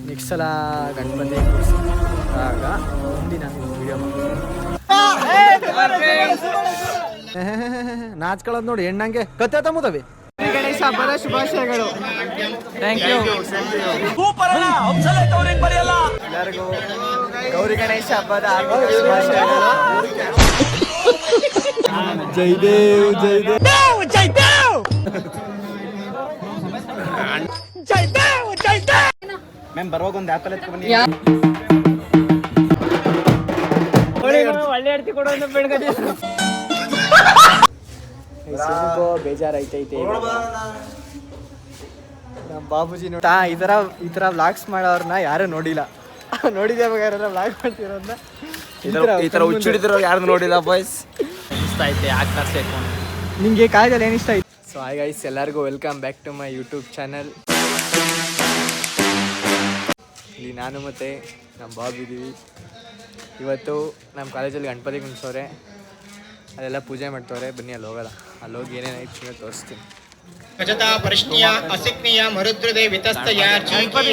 Next ಸಲ ಗಣಪತಿ ಕೂರಿಸಿದಾಗ ಮುಂದಿನ video ನಾಚ್ಕೊಳ್ಳೋದು ನೋಡಿ ಹೆಣ್ಣಂಗೆ ಕತ್ತೆ ತಮ್ಮುತ್ತವೆ. ಗಣೇಶ ಹಬ್ಬದ ಶುಭಾಶಯಗಳು. Thank you. ಎಲ್ಲರಿಗೂ ಗೌರಿ ಗಣೇಶ ಹಬ್ಬದ ಶುಭಾಶಯಗಳು. ಜೈದೇವ್ ಜೈದೇವ್ ಜೈದೇವ್ ಜೈದೇವ್ ಜೈದೇವ್. ಮ್ಯಾಮ್ ಬರುವಾಗ ಒಂದು ಆಪಲ್ ಎತ್ಕೊಂಡು ಬನ್ನಿ. ಒಳ್ಳೆ ಅಡ್ತಿ ಕೊಡೋದು ಬೇಡ್ಕತಿ. ಬೇಜಾರೈತೈತೆ ನಮ್ಮ ಬಾಬುಜಿ ನೋಡಾ ಈ ಥರ ವ್ಲಾಗ್ಸ್ ಮಾಡೋರನ್ನ ಯಾರು ನೋಡಿಲ್ಲ. ನೋಡಿದ್ದೆ ಯಾರೆಲ್ಲ ವ್ಲಾಗ್ ಮಾಡ್ತಿರೋದನ್ನ ಈ ಥರ ಹುಚ್ಚಿಡಿದ್ರು ಯಾರು ನೋಡಿಲ್ಲ ಬಾಯ್ಸ್. ಇಷ್ಟ ಐತೆ ಆಗ್ತಾ ಸೇರ್ಕೊಂಡು ನಿಮಗೆ ಕಾಲೇಜಲ್ಲಿ ಏನು ಇಷ್ಟ ಆಯ್ತು? ಸೊ ಹಾಯ್ ಗೈಸ್, ಎಲ್ಲರಿಗೂ welcome back to my YouTube channel. ಇಲ್ಲಿ ನಾನು ಮತ್ತು ನಮ್ಮ ಬಾಬು ಇದ್ದೀವಿ. ಇವತ್ತು ನಮ್ಮ ಕಾಲೇಜಲ್ಲಿ ಗಣಪತಿ ಕುಣಿಸೋರೆ, ಅದೆಲ್ಲ ಪೂಜೆ ಮಾಡ್ತವ್ರೆ. ಬನ್ನಿ ಅಲ್ಲಿ ಹೋಗೋಲ್ಲ, ಅಲ್ಲಿ ಹೋಗಿ ಏನೇನಾಯ್ತು ತೋರಿಸ್ತೀನಿ. ಗಜತಾ ಪರಿಷ್ಣಿಯ ಅಸಿಕ್ನಿಯ ಮರುದ್ರದೆ ವಿತಸ್ತಯ ಚೀಕಿ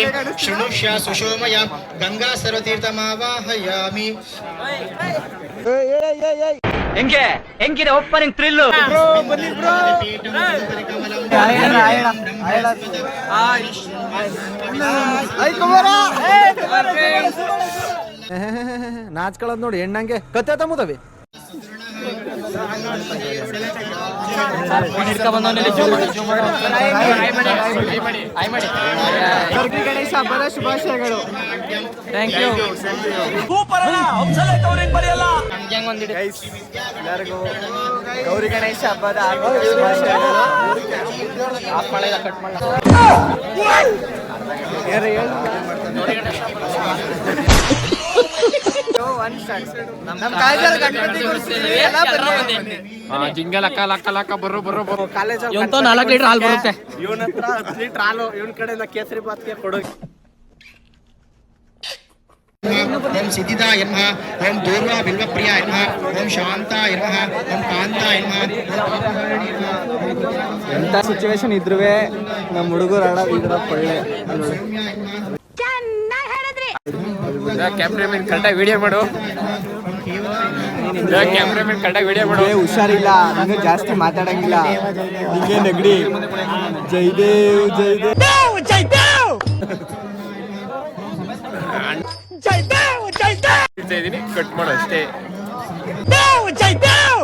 ಶೃಣುಷ್ಯ ಸುಶೋಮಯ ಗಂಗಾ ಸರ್ವತೀರ್ಥಮಾವಾಹಯಾಮಿ. ಹೆಂಗಿದೆ ಓಪನಿಂಗ್ ಥ್ರಿಲ್? ನಾಚ್ಕೊಳ್ಳೋದು ನೋಡಿ ಹೆಣ್ಣಂಗೆ ಕತ್ತೆ ತಮ್ಮುತ್ತವೆ. ಗಣೇಶ ಹಬ್ಬದ ಶುಭಾಶಯಗಳು. Thank you. ಎಲ್ಲರಿಗೂ ಗೌರಿ ಗಣೇಶ ಹಬ್ಬದ ಶುಭಾಶಯಗಳು. ಜಿಂಗ ಲಕ್ಕ ಲಕ್ಕ ಲಕ್ಕ ಬರೋ ಬರೋ ಬರೋ ಕಾಲೇಜ್ 4 ಲೀಟರ್ ಹಾಲು ಬರುತ್ತೆ. ಇವನ ಹತ್ರ 10 ಲೀಟರ್ ಹಾಲು, ಇವನ್ ಕಡೆಯಿಂದ ಕೇಸರಿ ಬಾತ್ಗೆ ಕೊಡೋ. ಓಂ ಸಿದ್ಧಿದಾಯ ನಮಃ, ಓಂ ದೂರ್ವಾ ಬಿಲ್ವಪ್ರಿಯಾಯ ನಮಃ, ಓಂ ಶಾಂತಾಯ ನಮಃ, ಓಂ ಕಾಂತಾಯ ನಮಃ. ಎಂಥ ಸಿಚುವೇಶನ್ ಇದ್ರೂ ನಮ್ಮ ಹುಡುಗರು ಆಡೋದು ಇದರ ಒಳ್ಳೆ. ಕ್ಯಾಮ್ರಾಮನ್ ಕರೆಕ್ಟಾಗಿ ವಿಡಿಯೋ ಮಾಡು. ಕ್ಯಾಮ್ರಾಮನ್ ಕರೆಕ್ಟಾಗಿ ವಿಡಿಯೋ ಮಾಡು. ಹುಷಾರಿಲ್ಲ, ನಾನು ಜಾಸ್ತಿ ಮಾತಾಡಂಗಿಲ್ಲ. ಹಿಂಗೆ ನೆಗಡಿ. ಜೈದೇವ್ ಜೈದೇವ್ ಜೈದೇವ್ ಜೈದೇವ್ ಜೈದೇವ್ ಇದೀನಿ, ಕಟ್ ಮಾಡು ಅಷ್ಟೇ. ಜೈದೇವ್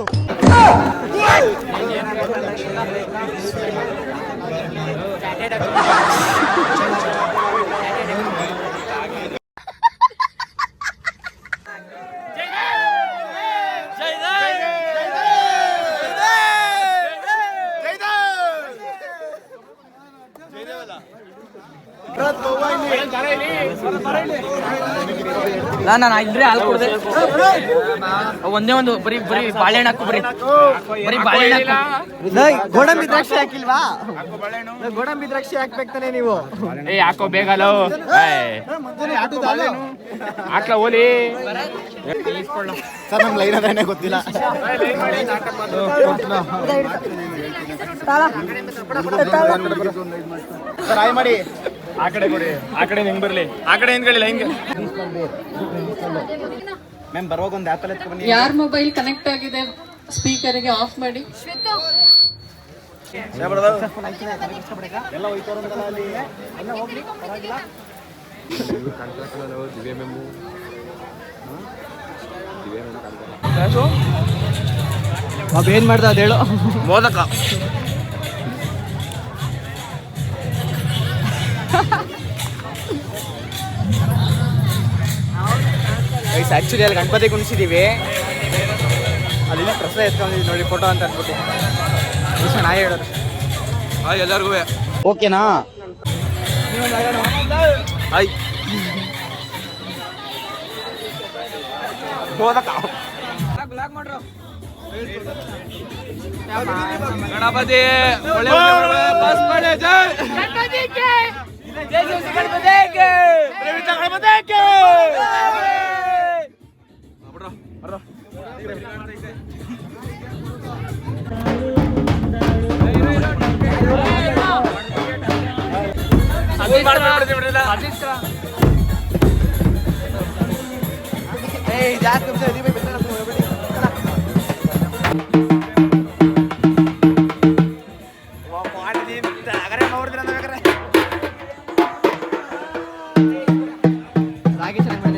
ನಾನು ಇದ್ರೆ ಹಾಲು ಕೊಡ್ದೆ. ಒಂದೇ ಒಂದು ಬರೀ ಬಾಳೆಹಣ್ಣು ಹಾಕು, ಬರೀ ಬಾಳೆಹಣ್ಣು. ಗೋಡಂಬಿ ದ್ರಾಕ್ಷಿ ಹಾಕಿಲ್ವಾ? ಗೋಡಂಬಿ ದ್ರಾಕ್ಷಿ ಹಾಕ್ಬೇಕಾನೆ ನೀವು. ಯಾಕೋ ಬೇಗಲ್ಲ ಹಾಕ್ಲ ಓಲಿ ಸರ್. ನಮ್ಗೆ ಲೈನ್ ಅದೇನೆ ಗೊತ್ತಿಲ್ಲ. ಸರ್ ಆಯ್ ಮಾಡಿ ಆ ಕಡೆ ಕೊಡಿ, ಆ ಕಡೆ ಹೆಂಗ್ ಬರ್ಲಿ, ಆ ಕಡೆ ಹಿಂದ್ಗಳಿಲ್ಲ ಹಿಂಗೆ. ಮ್ಯಾಮ್ ಬರುವಾಗ ಒಂದು ಆಪಲ್ ಎತ್ಕೊಂಡು ಬನ್ನಿ. ಯಾರ ಮೊಬೈಲ್ ಕನೆಕ್ಟ್ ಆಗಿದೆ ಸ್ಪೀಕರ್ಗೆ ಆಫ್ ಮಾಡಿ. ಎಲ್ಲ ಹೋಯ್ತಾರಂತಲ್ಲ ಅಲ್ಲಿ, ಎಲ್ಲ ಹೋಗ್ಲಿ ಪರವಾಗಿಲ್ಲ. ಬಾಬ್ ಏನ್ ಮಾಡ್ದ ಅದೇಳು? ಮೋದಕ ಆಕ್ಚುಲಿ ಅಲ್ಲಿ ಗಣಪತಿ ಕುಣಿಸಿದೀವಿ, ಅಲ್ಲಿಂದ ಪ್ರಸಾದ ಎತ್ಕೊಂಡಿದ್ವಿ ನೋಡಿ, ಫೋಟೋ ಅಂತ ಅಂದ್ಬಿಟ್ಟು. ನಾಯಿ ಹೇಳೋದು ಎಲ್ಲರಿಗೂ ಓಕೆನಾ? ಆಯ್ ಗಣಪತಿ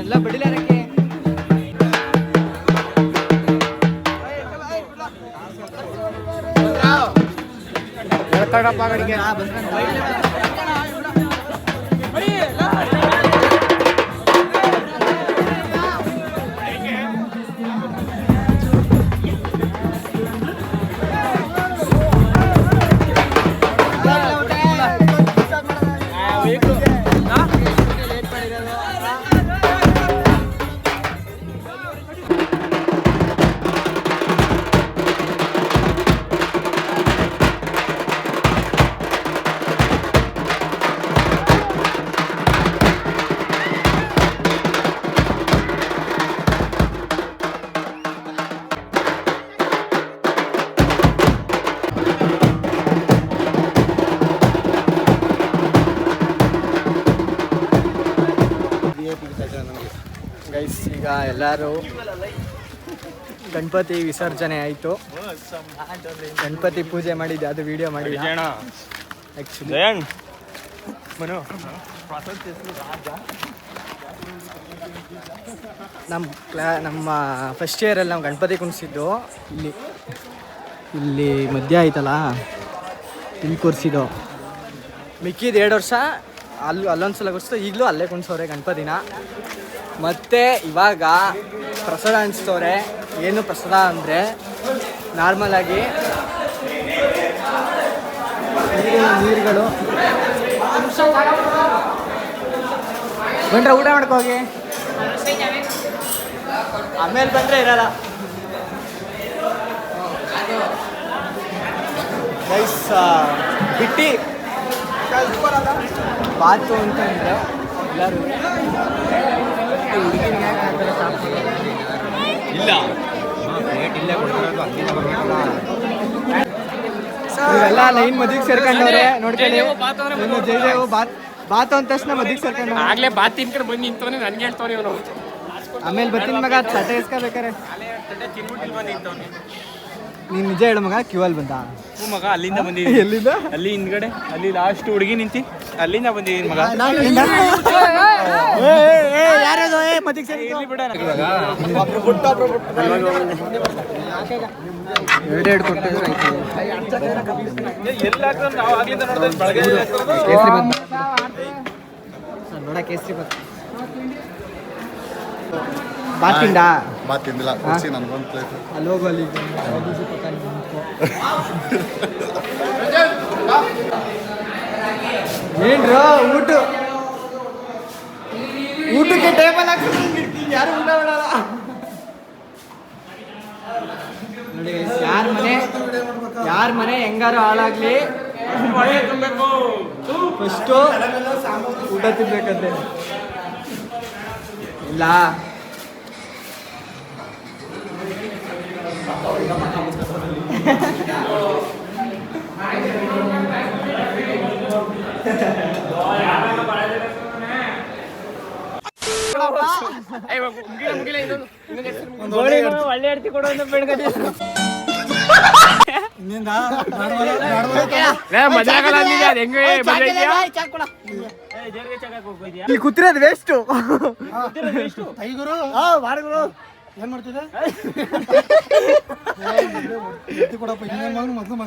ಎಲ್ಲ ಬಡಿಲಾರಕ್ಕೆ ಗೈಸ್, ಈಗ ಎಲ್ಲರೂ ಗಣಪತಿ ವಿಸರ್ಜನೆ ಆಯಿತು. ಗಣಪತಿ ಪೂಜೆ ಮಾಡಿದ್ದೆ, ಅದು ವಿಡಿಯೋ ಮಾಡಿ ಆ್ಯಕ್ಚುಲಿ ನಮ್ಮ ಫಸ್ಟ್ ಇಯರಲ್ಲಿ ನಾವು ಗಣಪತಿ ಕುಣಿಸಿದ್ದು ಇಲ್ಲಿ ಮಧ್ಯ ಆಯ್ತಲ್ಲ, ಇಲ್ಲಿ ಕೂರಿಸಿದ್ದು. ಮಿಕ್ಕಿದ 2 ವರ್ಷ ಅಲ್ಲೊಂದ್ಸಲ ಕೂರಿಸ್ತು, ಈಗಲೂ ಅಲ್ಲೇ ಕುಣಿಸೋರೆ ಗಣಪತಿನ. ಮತ್ತು ಇವಾಗ ಪ್ರಸಾದ ಹಂಚ್ತವ್ರೆ. ಏನು ಪ್ರಸಾದ ಅಂದರೆ ನಾರ್ಮಲಾಗಿ ನೀರುಗಳು ಬಂದ್ರೆ ಊಟ ಮಾಡ್ಕೋಗಿ, ಆಮೇಲೆ ಬಂದರೆ ಇರಲ್ಲ. ಗೈಸ್, ಬಿಟ್ಟು ಬಾತು ಅಂತಂದರೆ ಎಲ್ಲರೂ ಇಲ್ಲ ಇವೆಲ್ಲ ಲೈನ್ ಮದ್ವಿಗೆ ಸೇರ್ಕೊಂಡವ್ರೆ. ನೋಡ್ಕೊಳ್ಳಿ, ಜಯದೇವು ಬಾತು ಅಂದ ತಕ್ಷಣ ಮದ್ವಿಗೆ ಸೇರ್ಕೊಂಡ. ಆಗ್ಲೇ ಬಾತ್ ತಿನ್ಕೊಂಡು ಬಂದು ನಿಂತವನೇ ನನ್ಗೆ ಹೇಳ್ತವ್ರೆ ಇವನು. ಆಮೇಲೆ ಬರ್ತೀನಿ ಮಗ, ಚಟ ಇಸ್ಕೋಬೇಕಾರೆ. ನೀನು ನಿಜ ಹೇಳು ಮಗ, ಕ್ಯೂವಲ್ಲಿ ಬಂದ ಮಗ? ಅಲ್ಲಿಂದ ಬಂದಿದ್ದೀನಿ. ಎಲ್ಲಿಂದ? ಅಲ್ಲಿ ಹಿಂದ್ಗಡೆ, ಅಲ್ಲಿ ಲಾಸ್ಟ್ ಹುಡುಗಿ ನಿಂತಿ ಅಲ್ಲಿಂದ ಬಂದಿದ್ದೀನಿ ಮಗ. ಯಾರದು ಮದ್ವಿಗೆ ಸೇರಿ ಎರಡೆರಡು ಕೊಟ್ಟಿದ್ರೆ ನೋಡ ಕೇಸರಿ ಬಂತ. ಬಾತಿಂದ ಮಾತಿಂದಿಲ್ಲ ನನ್ಗೊಂದು ಪ್ಲೇಟ್ ಅಲ್ಲಿ ಹೋಗು, ಅಲ್ಲಿ ಏನ್ರ ಊಟಕ್ಕೆ ಟೇಬಲ್ ಹಾಕಿ ಯಾರು ಊಟ ಮಾಡಲ್ಲ ನೋಡಿ. ಯಾರ ಮನೆ ಹೆಂಗಾರು ಹಾಳಾಗ್ಲಿ, ಫಸ್ಟು ಊಟ ತಿನ್ಬೇಕಂತೆ. ಇಲ್ಲ ಒಳ್ಳೆ ಅಡ್ತಿ ಕೊಡೋ ಇಲ್ಲಿ ಕೂತಿರೋದು ವೇಸ್ಟು. ಏನ್ ಮಾಡ್ತಿದ್ದೆ ಕೊಡಪ್ಪ, ಮೊದಲು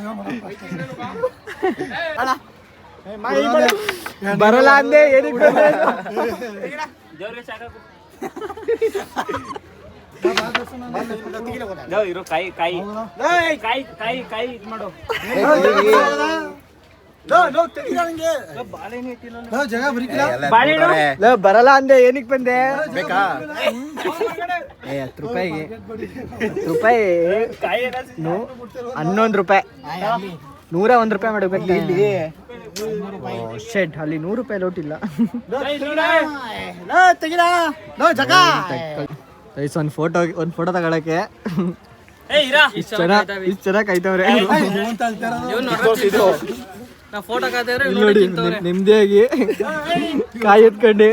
ಬರಲ್ಲ ಅಂದೆ ಏನಕ್ಕೆ ಇರೋ ಕಾಯಿ ಕಾಯಿ ಕಾಯಿ ಕಾಯಿ ಕಾಯಿ ಇದು ಮಾಡು. ಬರಲ್ಲ ಅಂದೆ ಏನಕ್ಕೆ ಬಂದೆ ಬೇಕಾ? 10 ರೂಪಾಯಿಗೆ 10 ರೂಪಾಯಿ 11 ರೂಪಾಯಿ 101 ರೂಪಾಯಿ ಮಾಡಬೇಕು ಇಲ್ಲಿ. ಶೆಡ್ ಅಲ್ಲಿ 100 ರೂಪಾಯಿ ಲೋಟಿಲ್ಲ. ಒಂದು ಫೋಟೋ ತಗೊಳಕ್ಕೆ ಇಷ್ಟು ಚೆನ್ನಾಗಿ ಕಾಯ್ತವ್ರೆ. ನಾ ಫೋಟೋ ಕಾತಿದ್ರೆ ನೋಡಿ ನಿಮ್ದೇಗಿ ಕಾಯಿ ಎತ್ಕೊಂಡೆ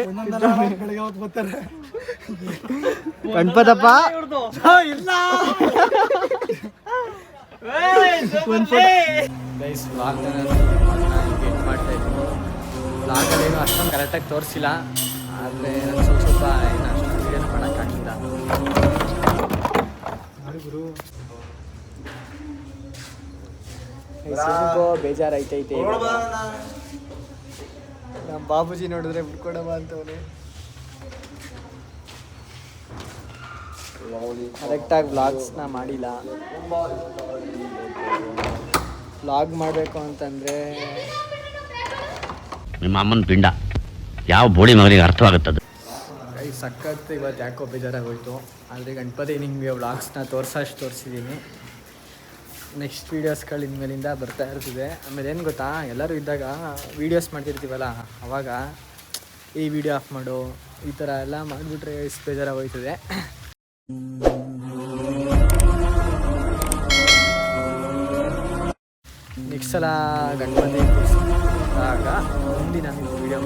ಬೆಳಗ್ಗೆ ಹೊತ್ತು ಬರ್ತಾರೆ ಗಣಪತಪ್ಪ ಇಲ್ಲ ಗೈಸ್ ವ್ಲಾಗ್ನ ಮಾಡ್ತಾ ಇದ್ದೀನಿ. ವ್ಲಾಗಲ್ಲಿ ಏನೂ ಅಷ್ಟೊಂದು ಕರೆಕ್ಟಾಗಿ ತೋರಿಸಿಲ್ಲ, ಆದರೆ ನಾನು ಸ್ವಲ್ಪ ಏನು ಅಷ್ಟೊಂದು ವೀಡಿಯೋನ ಮಾಡೋಕ್ಕಾಗಿಲ್ಲ. ಬೇಜಾರೈತೈತೆ. ನಮ್ಮ ಬಾಬುಜಿ ನೋಡಿದ್ರೆ ಬಿಟ್ಕೊಡಮ್ಮ ಅಂತವನು. ಕರೆಕ್ಟಾಗಿ ವ್ಲಾಗ್ಸ್ನ ಮಾಡಿಲ್ಲ. ವ್ಲಾಗ್ ಮಾಡಬೇಕು ಅಂತಂದರೆ ನಿಮ್ಮ ಅಮ್ಮನ ಪಿಂಡ ಯಾವ ಬೋಡಿ ಮಗನಿಗೆ ಅರ್ಥವಾಗುತ್ತದೆ. ಕೈ ಸಖತ್ ಇವತ್ತು ಯಾಕೋ ಬೇಜಾರಾಗೋಯ್ತು. ಆದರೆ ಗಣಪತಿ ನಿಮಗೆ ವ್ಲಾಗ್ಸ್ನ ತೋರಿಸಿದ್ದೀನಿ. ನೆಕ್ಸ್ಟ್ ವೀಡಿಯೋಸ್ಗಳು ಇನ್ಮೇಲಿಂದ ಬರ್ತಾ ಇರ್ತಿದೆ. ಆಮೇಲೆ ಏನು ಗೊತ್ತಾ, ಎಲ್ಲರೂ ಇದ್ದಾಗ ವೀಡಿಯೋಸ್ ಮಾಡ್ತಿರ್ತೀವಲ್ಲ, ಅವಾಗ ಈ ವಿಡಿಯೋ ಆಫ್ ಮಾಡು ಈ ಥರ ಎಲ್ಲ ಮಾಡಿಬಿಟ್ರೆ ಎಷ್ಟು ಬೇಜಾರಾಗೋಯ್ತದೆ. ನೆಕ್ಸ್ಟ್ ಸಲ ಗಣಪತಿ ಕೂರಿಸಿದಾಗ ಮುಂದಿನ ವೀಡಿಯೋ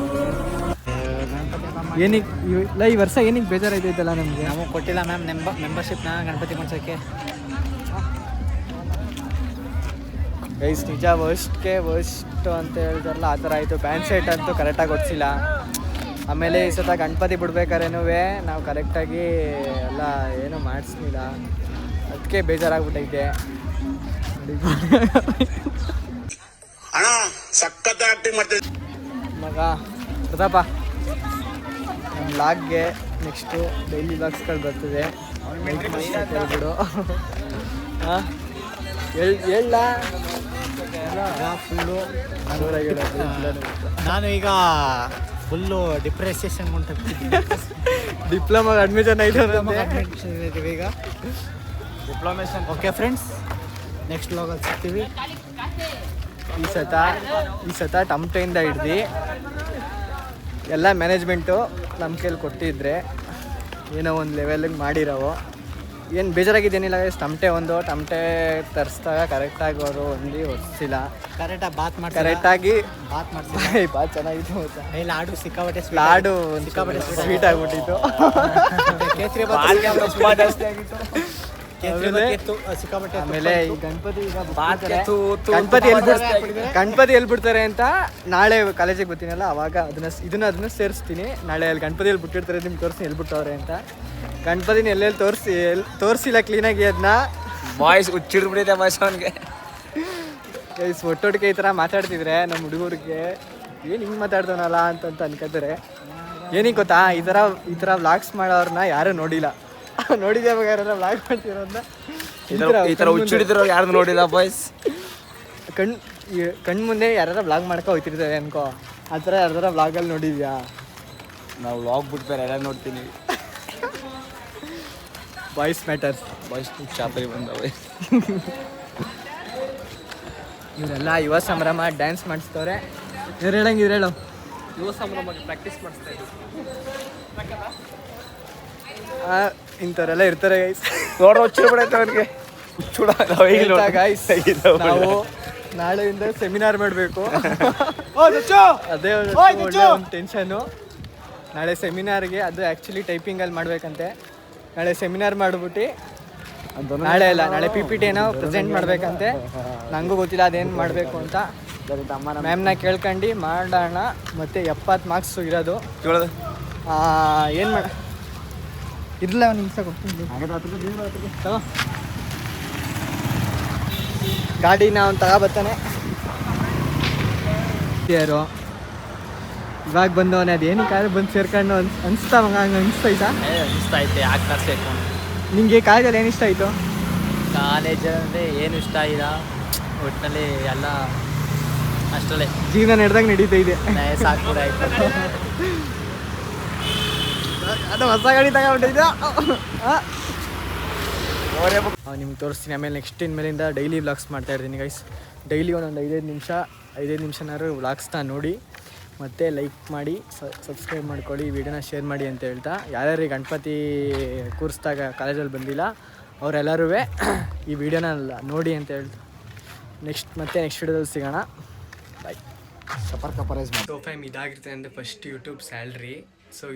ಏನಕ್ಕೆ ಇಲ್ಲ ಈ ವರ್ಷ ಏನಕ್ಕೆ ಬೇಜಾರಾಯ್ತೈತಲ್ಲ ನಮಗೆ. ನಮಗೆ ಕೊಟ್ಟಿಲ್ಲ ಮ್ಯಾಮ್ ಮೆಂಬರ್ಶಿಪ್ನ ಗಣಪತಿ ಕುಣಿಸೋಕ್ಕೆ. ಗೈಸ್ ನಿಜ ವರ್ಸ್ಟ್ ಅಂತ ಹೇಳ್ತಾರಲ್ಲ ಆ ಥರ ಆಯಿತು. ಬ್ಯಾನ್ ಸೆಟ್ ಅಂತೂ ಕರೆಕ್ಟಾಗಿ ಹೊಡ್ಸಿಲ್ಲ. ಆಮೇಲೆ ಈ ಸತ ಗಣಪತಿ ಬಿಡ್ಬೇಕಾದ್ರೇನೂ ನಾವು ಕರೆಕ್ಟಾಗಿ ಎಲ್ಲ ಏನೂ ಮಾಡಿಸ್ಲಿಲ್ಲ. ಅದಕ್ಕೆ ಬೇಜಾರಾಗ್ಬಿಟ್ಟೈತೆ. ಮಗ ಪ್ರತಾಪ, ನಮ್ಮ ವ್ಲಾಗ್ಗೆ ನೆಕ್ಸ್ಟು ಡೈಲಿ ವ್ಲಾಗ್ಸ್ಗಳು ಬರ್ತಿದೆ. ಹೇಳ್ಬಿಡು. ಹಾಂ ಹೇಳ ಫುಲ್ಲು ನಾನು ಈಗ ಫುಲ್ಲು ಡಿಪ್ರೆಸೇಷನ್ ಡಿಪ್ಲೊಮಾ ಅಡ್ಮಿಷನ್ ಆಯ್ತು ಈಗ ಡಿಪ್ಲೊಮೇಷನ್. ಓಕೆ ಫ್ರೆಂಡ್ಸ್, ನೆಕ್ಸ್ಟ್ ವ್ಲಾಗಲ್ಲಿ ಸಿಗ್ತೀವಿ. ಈ ಸತ ಟಮಟೆಯಿಂದ ಹಿಡ್ದು ಎಲ್ಲ ಮ್ಯಾನೇಜ್ಮೆಂಟು ನಮ್ಮ ಕೈಲಿ ಕೊಟ್ಟಿದ್ರೆ ಏನೋ ಒಂದು ಲೆವೆಲಿಗೆ ಮಾಡಿರೋವು. ಏನು ಬೇಜಾರಾಗಿದ್ದೇನಿಲ್ಲ. ಟಮಟೆ ತರಿಸಿದಾಗ ಕರೆಕ್ಟಾಗಿ ಅವರು ಹೊಡ್ಸಿಲ್ಲ. ಕರೆಕ್ಟಾಗಿ ಕರೆಕ್ಟಾಗಿ ಬಾತ್ ಮಾಡ್ತೀವಿ. ಬಾತ್ ಚೆನ್ನಾಗಿತ್ತು ಗೊತ್ತಾ. ಲಾಡು ಸಿಕ್ಕಾಪಟ್ಟೆ ಲಾಡು ಸ್ವೀಟ್ ಆಗ್ಬಿಟ್ಟಿತ್ತು. ಕೇಸರಿ ಸಿಕ್ಕಾಪಟ್ಟೆ. ಆಮೇಲೆ ಈ ಗಣಪತಿ ಎಲ್ಲಿ ಬಿಡ್ತಾರೆ ಅಂತ ನಾಳೆ ಕಾಲೇಜಿಗೆ ಬರ್ತೀನಲ್ಲ, ಅವಾಗ ಅದನ್ನ ಸೇರಿಸ್ತೀನಿ. ನಾಳೆ ಅಲ್ಲಿ ಗಣಪತಿ ಎಲ್ಲಿ ಬಿಟ್ಟಿರ್ತಾರೆ ನಿಮ್ಗೆ ತೋರಿಸ್ತೀನಿ ಎಲ್ಲಿ ಬಿಟ್ಟವ್ರೆ ಅಂತ. ಗಣಪತಿನ ಎಲ್ಲೆಲ್ಲಿ ತೋರಿಸಿಲ್ಲ ಕ್ಲೀನಾಗಿ ಅದನ್ನ. ಬಾಯ್ಸ್ ಹುಚ್ಚಿಡ್ಬಿಟ್ಟಿದೆ ಬಾಯ್ಸ್ ಅವನಿಗೆ. ಒಟ್ಟೊಟ್ಟಿಗೆ ಈ ಥರ ಮಾತಾಡ್ತಿದ್ರೆ ನಮ್ಮ ಹುಡುಗರಿಗೆ ಏನು ಹಿಂಗೆ ಮಾತಾಡ್ತಾನಲ್ಲ ಅಂತ ಅನ್ಕೋತಾರೆ. ಏನಕ್ಕೆ ಗೊತ್ತಾ, ಈ ಥರ ವ್ಲಾಗ್ಸ್ ಮಾಡೋರನ್ನ ಯಾರೂ ನೋಡಿಲ್ಲ. ನೋಡಿದ್ದೆ ಯಾರೆಲ್ಲ ವ್ಲಾಗ್ ಮಾಡ್ತಿರೋದನ್ನ ಈ ಥರ ಹುಚ್ಚಿಡಿದ್ರು ಯಾರು ನೋಡಿಲ್ಲ ಬಾಯ್ಸ್. ಕಣ್ಣು ಮುಂದೆ ಯಾರು ವ್ಲಾಗ್ ಮಾಡ್ಕೊ ಹೋಗ್ತಿರ್ತಾರೆ ಅನ್ಕೋ, ಆ ಥರ ಯಾರ್ದಾರ ವ್ಲಾಗಲ್ಲಿ ನೋಡಿದ್ಯಾ? ನಾವು ವ್ಲಾಗ್ ಬಿಟ್ಬೇರೆ ಎಲ್ಲ ನೋಡ್ತೀನಿ. Voice matters. ಬಾಯ್ಸ್ ಚಾಪರಿ ಬಂದವೆ. ಇವರೆಲ್ಲ ಯುವ ಸಂಭ್ರಮ ಡ್ಯಾನ್ಸ್ ಮಾಡಿಸ್ತವ್ರೆ. ಇವ್ರು ಹೇಳಂಗಿದ್ರೆ ಹೇಳು. ಯುವ ಸಂಭ್ರಮಕ್ಕೆ ಪ್ರಾಕ್ಟೀಸ್ ಮಾಡಿಸ್ತಾ ಇದ್ದೀವಿ. ಇಂಥವರೆಲ್ಲ ಇರ್ತಾರೆ ಗೈಸ್. ನೋಡ್ರ ಹುಚ್ಚಿಡ್ಬಿಡೈತೆ ಅವ್ರಿಗೆ. ಗೈಸ್ ನಾವು ನಾಳೆಯಿಂದ ಸೆಮಿನಾರ್ ಮಾಡಬೇಕು. ಅದೇ ಒಳ್ಳೆ ಒಂದು ಟೆನ್ಷನ್ನು. ನಾಳೆ ಸೆಮಿನಾರ್ಗೆ ಅದು ಆ್ಯಕ್ಚುಲಿ ಟೈಪಿಂಗಲ್ಲಿ ಮಾಡಬೇಕಂತೆ. ನಾಳೆ ಸೆಮಿನಾರ್ ಮಾಡಿಬಿಟ್ಟು ನಾಳೆ PPT ಏನೋ ಪ್ರೆಸೆಂಟ್ ಮಾಡಬೇಕಂತೆ. ನನಗೂ ಗೊತ್ತಿಲ್ಲ ಅದೇನು ಮಾಡಬೇಕು ಅಂತ. ಮ್ಯಾಮ್ನ ಕೇಳ್ಕೊಂಡು ಮಾಡೋಣ. ಮತ್ತು 70 ಮಾರ್ಕ್ಸು ಇರೋದು. ಏನು ಮಾಡ ಇರಲ್ಲ ಒಂದು ನಿಮಿಷ ಕೊಡ್ತೀನಿ. ಗಾಡಿನ ಅವ್ನು ತಗೊಬರ್ತಾನೆ. ಯಾರು ಇವಾಗ ಬಂದವನೇ, ಅದೇನಕ್ಕೆ ಬಂದು ಸೇರ್ಕೊಂಡು ಅನಿಸ್ತಾ ಹಂಗೆ ಅನಿಸ್ತೈತಾ? ಅನಿಸ್ತೈತೆ. ಯಾಕೆ ಕಾರ್ ಸೇರ್ಕೊಂಡು ನಿಮಗೆ ಕಾಲೇಜಲ್ಲಿ ಏನು ಇಷ್ಟ ಆಯಿತು? ಕಾಲೇಜಲ್ಲಿ ಏನು ಇಷ್ಟ ಇಲ್ಲ, ಒಟ್ಟಿನಲ್ಲಿ ಎಲ್ಲ ಅಷ್ಟರಲ್ಲೇ ಜೀವನ ನಡೆದಾಗ ನಡೀತಾ ಇದೆ. ಸಾಕು ಕೂಡ ಆಯ್ತು. ಅದು ಹೊಸ ಗಾಡಿ ತಗೊಂಡಿದ್ದ ನಿಮ್ಗೆ ತೋರಿಸ್ತೀನಿ. ಆಮೇಲೆ ನೆಕ್ಸ್ಟ್ ಇನ್ಮೇಲಿಂದ ಡೈಲಿ ವ್ಲಾಗ್ಸ್ ಮಾಡ್ತಾ ಇರ್ತೀನಿ ಗೈಸ್. ಡೈಲಿ ಒಂದೊಂದು 5 ನಿಮಿಷನಾದ್ರು ವ್ಲಾಗ್ಸ್ನ ನೋಡಿ, ಮತ್ತು ಲೈಕ್ ಮಾಡಿ, ಸಬ್ಸ್ಕ್ರೈಬ್ ಮಾಡ್ಕೊಳ್ಳಿ, ವಿಡಿಯೋನ ಶೇರ್ ಮಾಡಿ ಅಂತ ಹೇಳ್ತಾ, ಯಾರ್ಯಾರು ಗಣಪತಿ ಕೂರಿಸಿದಾಗ ಕಾಲೇಜಲ್ಲಿ ಬಂದಿಲ್ಲ ಅವರೆಲ್ಲರೂ ಈ ವಿಡಿಯೋನ ನೋಡಿ ಅಂತ ಹೇಳ್ತಾ ನೆಕ್ಸ್ಟ್ ವಿಡಿಯೋದಲ್ಲಿ ಸಿಗೋಣ. ಬಾಯ್. ಕಪರ್ ಕಪರೈಸ್ ಮಾಡಿ. ಸೊ ಫ್ಯಾಮ್ ಇದಾಗಿರ್ತದೆ ಅಂದರೆ ಫಸ್ಟ್ ಯೂಟ್ಯೂಬ್ ಸ್ಯಾಲ್ರಿ. ಸೊ